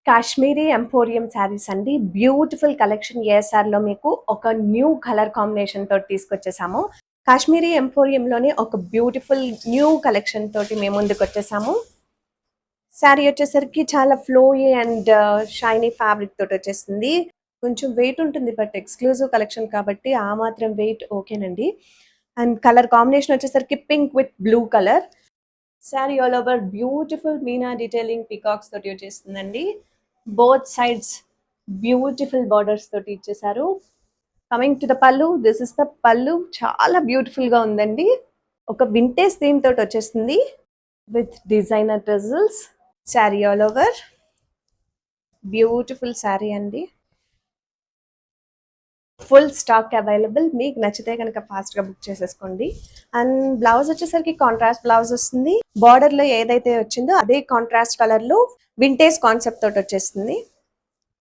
Kashmiri emporium saris అండి. Beautiful collection ASR లో మీకు ఒక న్యూ కలర్ కాంబినేషన్ తోటి తీసుకొచ్చేసాము. కాశ్మీరీ ఎంపోరియంలోనే ఒక బ్యూటిఫుల్ న్యూ కలెక్షన్ తోటి మేము ముందుకు వచ్చేసాము. శారీ వచ్చేసరికి చాలా ఫ్లోయీ అండ్ షైనీ ఫ్యాబ్రిక్ తోటి వచ్చేస్తుంది. కొంచెం వెయిట్ ఉంటుంది, బట్ ఎక్స్క్లూజివ్ కలెక్షన్ కాబట్టి ఆ మాత్రం వెయిట్ ఓకేనండి. అండ్ కలర్ కాంబినేషన్ వచ్చేసరికి pink with blue colour. Sari all over beautiful Meena detailing peacocks తోటి వచ్చేస్తుందండి. బోత్ సైడ్స్ బ్యూటిఫుల్ బార్డర్స్ తోటి ఇచ్చేసారు. కమింగ్ టు ద పళ్ళు, దిస్ ఇస్ ద పళ్ళు. చాలా బ్యూటిఫుల్ గా ఉందండి. ఒక వింటేజ్ థీమ్ తోటి వచ్చేస్తుంది with designer tassels. Sari all over beautiful sari అండి. Full stock available. మీకు నచ్చితే కనుక ఫాస్ట్ గా బుక్ చేసేసుకోండి. అండ్ బ్లౌజ్ వచ్చేసరికి కాంట్రాస్ట్ బ్లౌజ్ వస్తుంది. బార్డర్ లో ఏదైతే వచ్చిందో అదే కాంట్రాస్ట్ కలర్ లో వింటేజ్ కాన్సెప్ట్ తోటి వచ్చేస్తుంది.